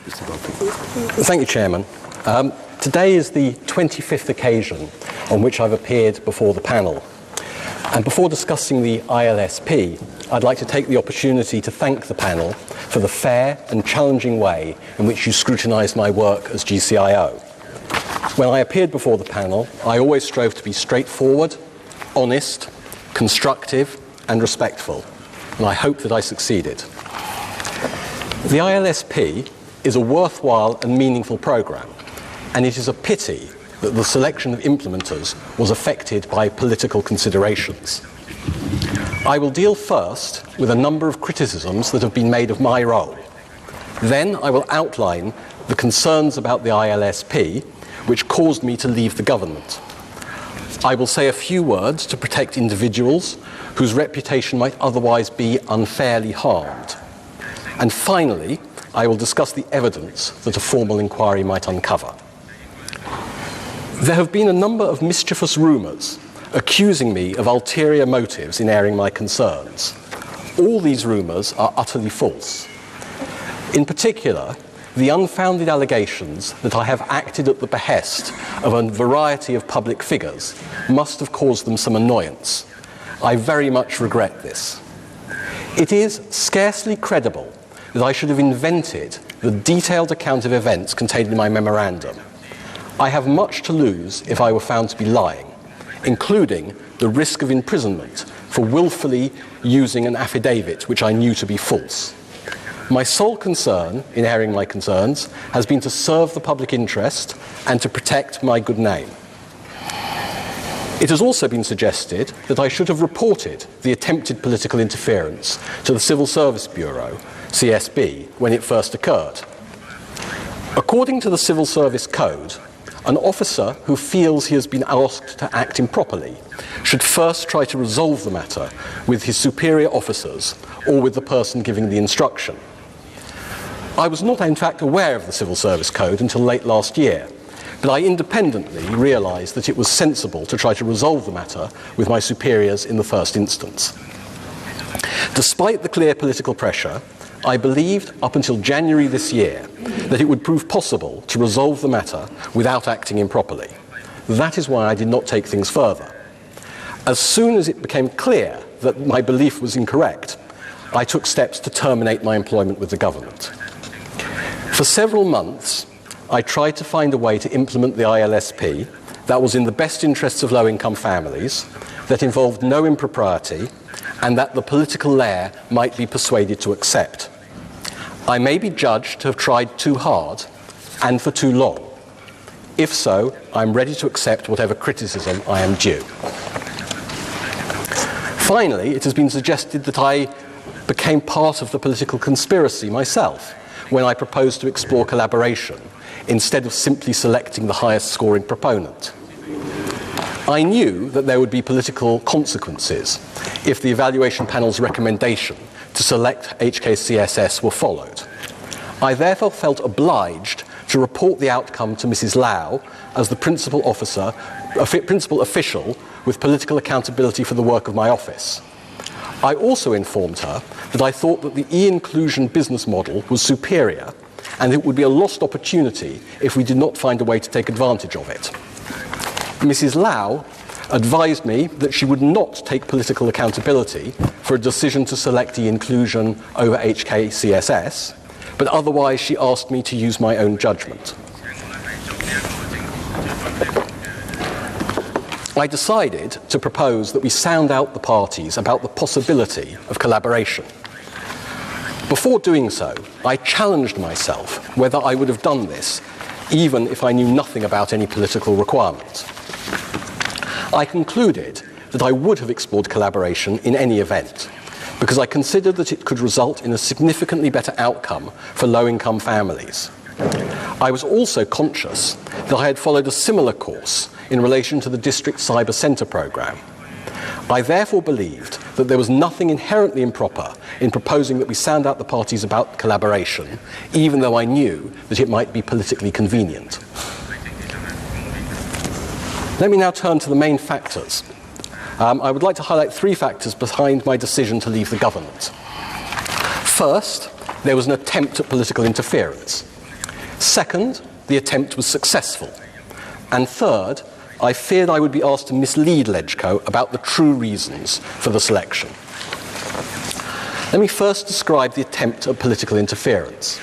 Thank you, Chairman. Today is the 25th occasion on which I've appeared before the panel. And before discussing the ILSP, I'd like to take the opportunity to thank the panel for the fair and challenging way in which you scrutinised my work as GCIO. When I appeared before the panel, I always strove to be straightforward, honest, constructive and respectful, and I hope that I succeeded. The ILSP is a worthwhile and meaningful programme, and it is a pity that the selection of implementers was affected by political considerations. I will deal first with a number of criticisms that have been made of my role. Then I will outline the concerns about the ILSP which caused me to leave the government. I will say a few words to protect individuals whose reputation might otherwise be unfairly harmed. And finally, I will discuss the evidence that a formal inquiry might uncover. There have been a number of mischievous rumours accusing me of ulterior motives in airing my concerns. All these rumours are utterly false. In particular, the unfounded allegations that I have acted at the behest of a variety of public figures must have caused them some annoyance. I very much regret this. It is scarcely credible that I should have invented the detailed account of events contained in my memorandum. I have much to lose if I were found to be lying, including the risk of imprisonment for willfully using an affidavit which I knew to be false. My sole concern in airing my concerns has been to serve the public interest and to protect my good name. It has also been suggested that I should have reported the attempted political interference to the Civil Service Bureau, CSB, when it first occurred. According to the Civil Service Code, an officer who feels he has been asked to act improperly should first try to resolve the matter with his superior officers or with the person giving the instruction. I was not, in fact, aware of the Civil Service Code until late last year, but I independently realised that it was sensible to try to resolve the matter with my superiors in the first instance. Despite the clear political pressure, I believed up until January this year that it would prove possible to resolve the matter without acting improperly. That is why I did not take things further. As soon as it became clear that my belief was incorrect, I took steps to terminate my employment with the government. For several months, I tried to find a way to implement the ILSP that was in the best interests of low-income families, that involved no impropriety, and that the political layer might be persuaded to accept. I may be judged to have tried too hard and for too long. If so, I'm ready to accept whatever criticism I am due. Finally, it has been suggested that I became part of the political conspiracy myself when I proposed to explore collaboration instead of simply selecting the highest scoring proponent. I knew that there would be political consequences if the evaluation panel's recommendation to select HKCSS were followed. I therefore felt obliged to report the outcome to Mrs. Lau as the principal official with political accountability for the work of my office. I also informed her that I thought that the e-inclusion business model was superior and it would be a lost opportunity if we did not find a way to take advantage of it. Mrs. Lau advised me that she would not take political accountability for a decision to select e-inclusion over HKCSS, but otherwise she asked me to use my own judgment. I decided to propose that we sound out the parties about the possibility of collaboration. Before doing so, I challenged myself whether I would have done this, even if I knew nothing about any political requirements. I concluded that I would have explored collaboration in any event, because I considered that it could result in a significantly better outcome for low-income families. I was also conscious that I had followed a similar course in relation to the District Cyber Centre programme. I therefore believed that there was nothing inherently improper in proposing that we sound out the parties about collaboration, even though I knew that it might be politically convenient. Let me now turn to the main factors. I would like to highlight three factors behind my decision to leave the government. First, there was an attempt at political interference. Second, the attempt was successful. And third, I feared I would be asked to mislead LegCo about the true reasons for the selection. Let me first describe the attempt at political interference.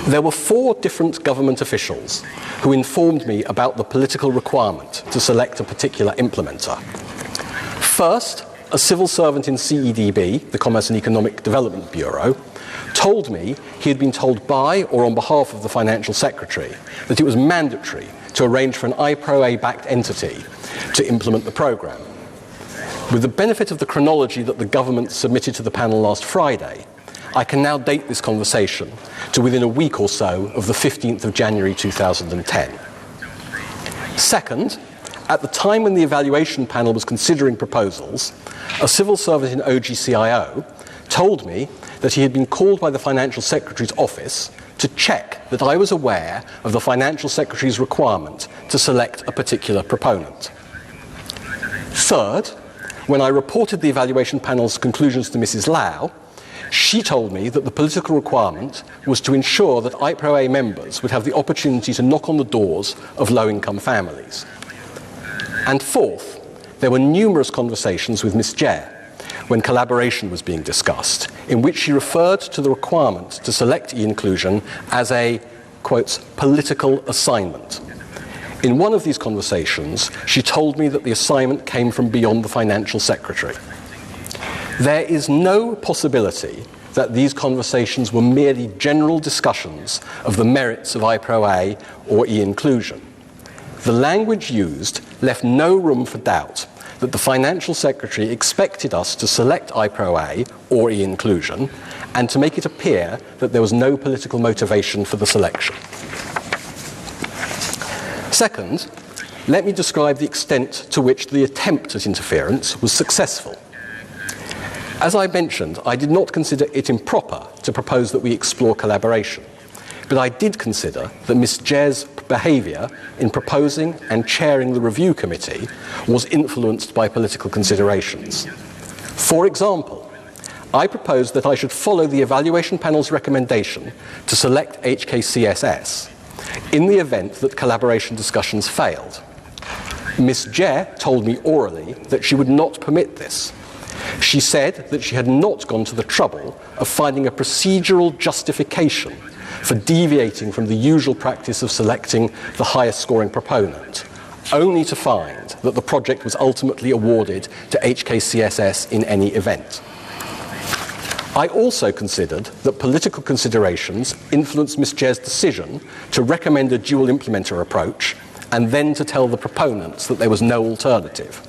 There were 4 different government officials who informed me about the political requirement to select a particular implementer. First, a civil servant in CEDB, the Commerce and Economic Development Bureau, told me he had been told by or on behalf of the Financial Secretary that it was mandatory to arrange for an IPRO-A-backed entity to implement the programme. With the benefit of the chronology that the government submitted to the panel last Friday, I can now date this conversation to within a week or so of the 15th of January 2010. Second, at the time when the evaluation panel was considering proposals, a civil servant in OGCIO told me that he had been called by the Financial Secretary's office to check that I was aware of the Financial Secretary's requirement to select a particular proponent. Third, when I reported the evaluation panel's conclusions to Mrs. Lau, she told me that the political requirement was to ensure that IPRO-A members would have the opportunity to knock on the doors of low-income families. And fourth, there were numerous conversations with Ms. Jare when collaboration was being discussed, in which she referred to the requirement to select e-inclusion as a, quote, political assignment. In one of these conversations, she told me that the assignment came from beyond the Financial Secretary. There is no possibility that these conversations were merely general discussions of the merits of IPRO-A or e-inclusion. The language used left no room for doubt that the Financial Secretary expected us to select IPRO-A or e-inclusion and to make it appear that there was no political motivation for the selection. Second, let me describe the extent to which the attempt at interference was successful. As I mentioned, I did not consider it improper to propose that we explore collaboration, but I did consider that Ms. Jare's behaviour in proposing and chairing the review committee was influenced by political considerations. For example, I proposed that I should follow the evaluation panel's recommendation to select HKCSS in the event that collaboration discussions failed. Ms. Jare told me orally that she would not permit this. She said that she had not gone to the trouble of finding a procedural justification for deviating from the usual practice of selecting the highest scoring proponent, only to find that the project was ultimately awarded to HKCSS in any event. I also considered that political considerations influenced Ms. Jare's decision to recommend a dual implementer approach and then to tell the proponents that there was no alternative.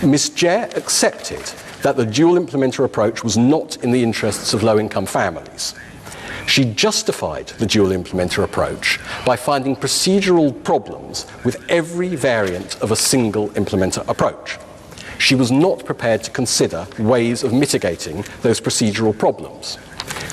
Ms. Jare accepted that the dual implementer approach was not in the interests of low-income families. She justified the dual implementer approach by finding procedural problems with every variant of a single implementer approach. She was not prepared to consider ways of mitigating those procedural problems.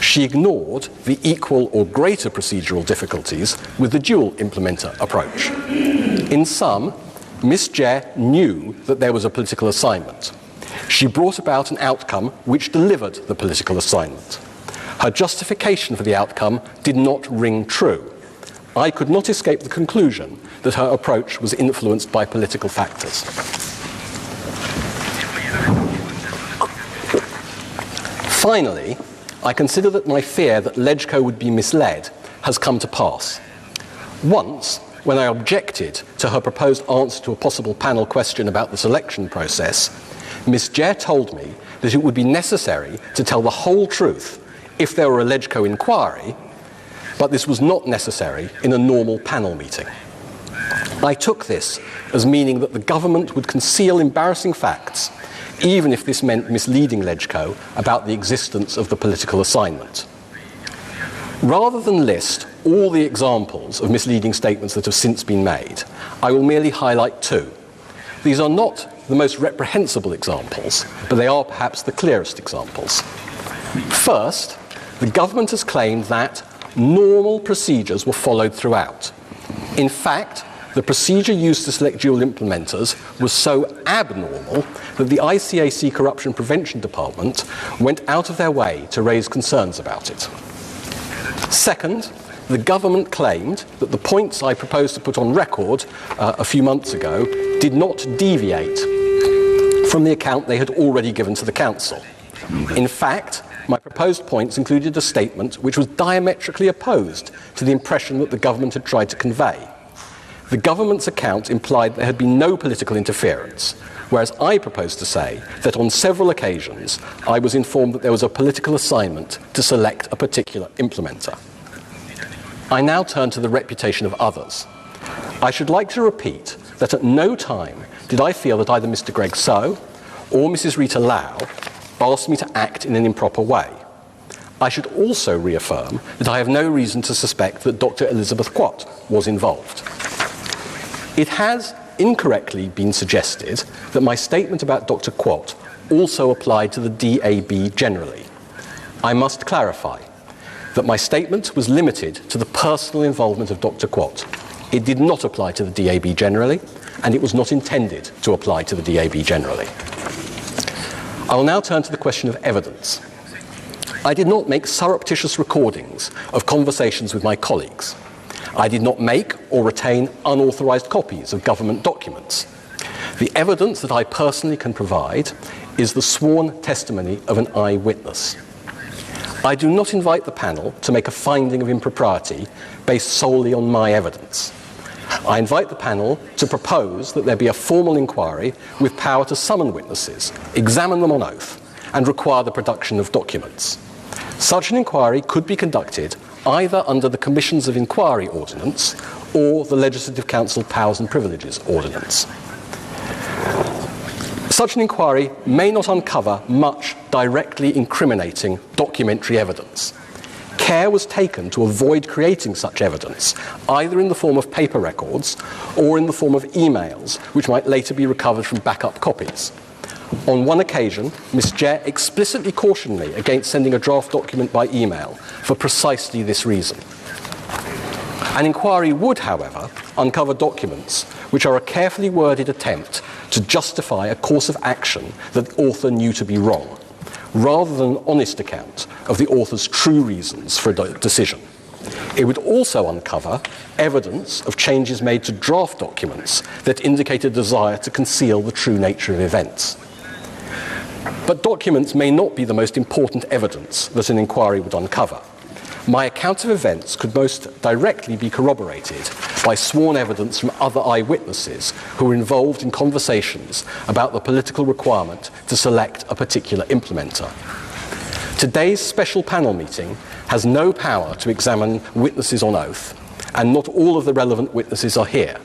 She ignored the equal or greater procedural difficulties with the dual implementer approach. In sum, Ms. Jare knew that there was a political assignment. She brought about an outcome which delivered the political assignment. Her justification for the outcome did not ring true. I could not escape the conclusion that her approach was influenced by political factors. Finally, I consider that my fear that LegCo would be misled has come to pass. Once, when I objected to her proposed answer to a possible panel question about the selection process, Ms. Jare told me that it would be necessary to tell the whole truth if there were a LegCo inquiry, but this was not necessary in a normal panel meeting. I took this as meaning that the government would conceal embarrassing facts, even if this meant misleading LegCo about the existence of the political assignment. Rather than list all the examples of misleading statements that have since been made, I will merely highlight 2. These are not the most reprehensible examples, but they are perhaps the clearest examples. First, the government has claimed that normal procedures were followed throughout. In fact, the procedure used to select dual implementers was so abnormal that the ICAC Corruption Prevention Department went out of their way to raise concerns about it. Second, the government claimed that the points I proposed to put on record a few months ago did not deviate from the account they had already given to the Council. In fact, my proposed points included a statement which was diametrically opposed to the impression that the government had tried to convey. The government's account implied there had been no political interference, whereas I proposed to say that on several occasions I was informed that there was a political assignment to select a particular implementer. I now turn to the reputation of others. I should like to repeat that at no time did I feel that either Mr. Greg So or Mrs. Rita Lau asked me to act in an improper way. I should also reaffirm that I have no reason to suspect that Dr. Elizabeth Quat was involved. It has incorrectly been suggested that my statement about Dr. Quat also applied to the DAB generally. I must clarify that my statement was limited to the personal involvement of Dr. Quat. It did not apply to the DAB generally, and it was not intended to apply to the DAB generally. I will now turn to the question of evidence. I did not make surreptitious recordings of conversations with my colleagues. I did not make or retain unauthorised copies of government documents. The evidence that I personally can provide is the sworn testimony of an eyewitness. I do not invite the panel to make a finding of impropriety based solely on my evidence. I invite the panel to propose that there be a formal inquiry with power to summon witnesses, examine them on oath, and require the production of documents. Such an inquiry could be conducted either under the Commissions of Inquiry Ordinance or the Legislative Council Powers and Privileges Ordinance. Such an inquiry may not uncover much directly incriminating documentary evidence. Care was taken to avoid creating such evidence, either in the form of paper records or in the form of emails, which might later be recovered from backup copies. On one occasion, Ms. Jare explicitly cautioned me against sending a draft document by email for precisely this reason. An inquiry would, however, uncover documents which are a carefully worded attempt to justify a course of action that the author knew to be wrong, rather than an honest account of the author's true reasons for a decision. It would also uncover evidence of changes made to draft documents that indicate a desire to conceal the true nature of events. But documents may not be the most important evidence that an inquiry would uncover. My account of events could most directly be corroborated by sworn evidence from other eyewitnesses who were involved in conversations about the political requirement to select a particular implementer. Today's special panel meeting has no power to examine witnesses on oath, and not all of the relevant witnesses are here.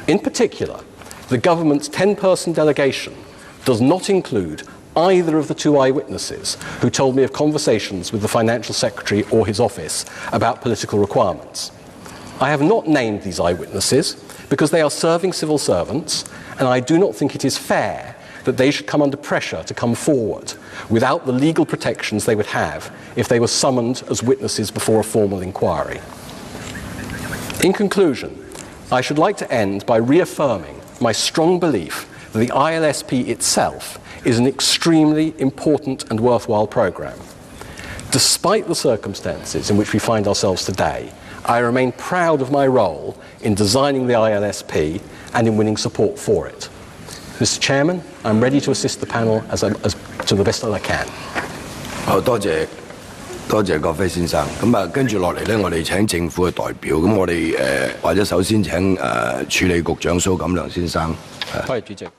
In particular, the government's 10-person delegation does not include either of the two eyewitnesses who told me of conversations with the Financial Secretary or his office about political requirements. I have not named these eyewitnesses because they are serving civil servants, and I do not think it is fair that they should come under pressure to come forward without the legal protections they would have if they were summoned as witnesses before a formal inquiry. In conclusion, I should like to end by reaffirming my strong belief that the ILSP itself is an extremely important and worthwhile programme. Despite the circumstances in which we find ourselves today, I remain proud of my role in designing the ILSP and in winning support for it. Mr. Chairman, I'm ready to assist the panel as to the best that I can. 好，多謝葛輝先生。咁跟住落嚟咧，我哋請政府嘅代表。咁我哋或者首先請處理局長蘇錦樑先生。多謝主席。